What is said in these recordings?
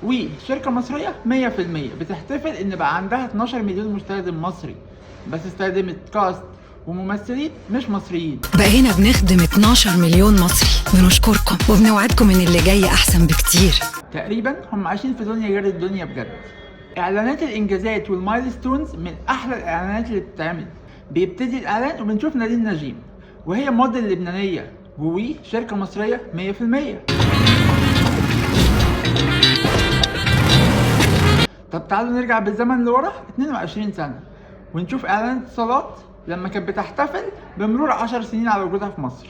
وي شركة مصرية 100% بتحتفل ان بقى عندها 12 مليون مستخدم مصري، بس استخدمت كاست وممثلين مش مصريين. بقينا بنخدم 12 مليون مصري، بنشكركم وبنوعدكم ان اللي جاي احسن بكتير. تقريبا هم عايشين في دنيا غير الدنيا بجد. اعلانات الانجازات والمايلستونز من احلى الاعلانات اللي بتتعمل. بيبتدي الاعلان وبنشوف نادين نجيم وهي موديل لبنانيه، ووي شركه مصريه 100%. طب تعالوا نرجع بالزمن لورا 22 سنه ونشوف اعلانات اتصالات لما كانت بتحتفل بمرور 10 سنين على وجودها في مصر.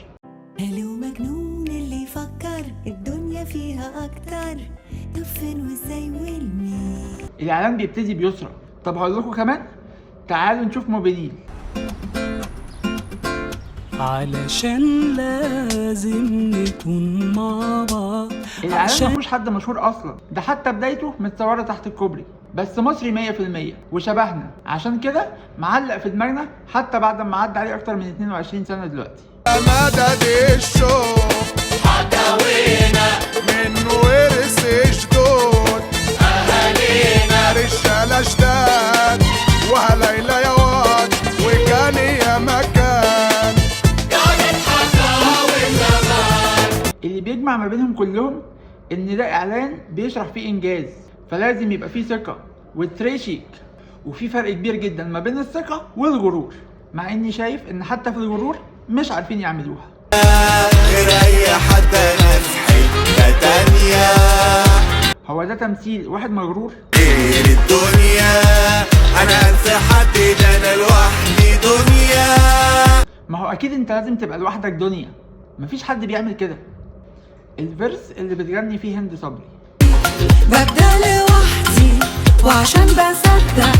حلو مجنون اللي يفكر الدنيا فيها اكتر، طب فين وازاي والمين. الاعلان بيبتدي بيسرى. طب هقول لكم كمان، تعالوا نشوف موبينيل. علشان لازم نكون مع بعض. الاعلان مفيهوش حد مشهور اصلا، ده حتى بدايته متصوره تحت الكوبري، بس مصري 100% وشبهنا، عشان كده معلق في دماغنا حتى بعد ما عدى عليه اكتر من 22 سنه دلوقتي. مدد الشوق حكاوينا من ورث جدود اهالينا، رجاله جداد وهليله يا واد وكان يا مكان كانت حكاوي زمان. اللي بيجمع ما بينهم كلهم ان ده اعلان بيشرح فيه انجاز، فلازم يبقى فيه ثقه وتريشيك، وفي فرق كبير جدا ما بين الثقه والغرور، مع اني شايف ان حتى في الغرور مش عارفين يعملوها. غير اي حد انا في حته تانيه، هو ده تمثيل واحد مغرور؟ غير الدنيا انا انسى حد، ده انا لوحدي دنيا. ما هو اكيد انت لازم تبقى لوحدك دنيا، مفيش حد بيعمل كده. الفيرس اللي بتغني فيه هند صبري: ببدأ لوحدي وعشان بصدق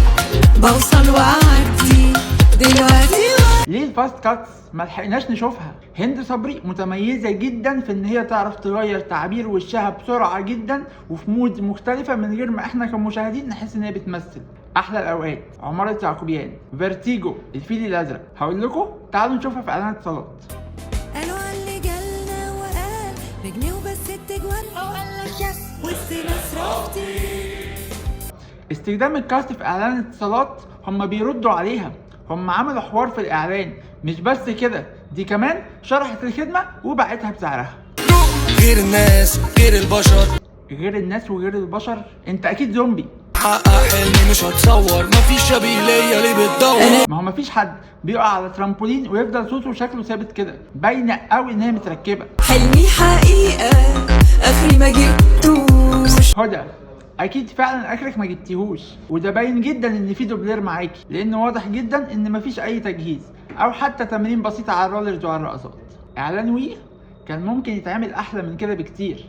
بوصل وأعدي دلوقتي. ليه الفاست كاتس ما لحقناش نشوفها؟ هند صبري متميزه جدا في ان هي تعرف تغير تعابير وشها بسرعه جدا وفي مود مختلفه من غير ما احنا كمشاهدين نحس ان هي بتمثل. احلى الاوقات، عمارة يعقوبيان، فيرتيجو، الفيل الازرق. هقول لكم تعالوا نشوفها في اعلانات اتصالات. قالوا اللي جالنا وقال بجنيه وبس التجوان، وقال لك يس وسط مصرفتي. استخدام الكاست في اعلان اتصالات هم بيردوا عليها، هم عملوا حوار في الاعلان، مش بس كده، دي كمان شرحت الخدمه وباعتها بسعرها. غير الناس غير البشر، غير الناس وغير البشر؟ انت اكيد زومبي. حقق حلمي مش هتصور، مفيش شبيه ليا ليه بتدور. ما هو مفيش حد بيقع على ترامبولين ويفضل صوته وشكله ثابت كده، باينه قوي ان هي متركبه. حلمي حقيقة اخري ما جبتوش. هدى اكيد فعلا اخرك ما جبتيهوش، وده باين جدا ان في دوبلير معاكي، لان واضح جدا ان مفيش اي تجهيز او حتى تمرين بسيط على الرولرز وعلى الرقصات. اعلان وي كان ممكن يتعمل احلى من كده بكتير.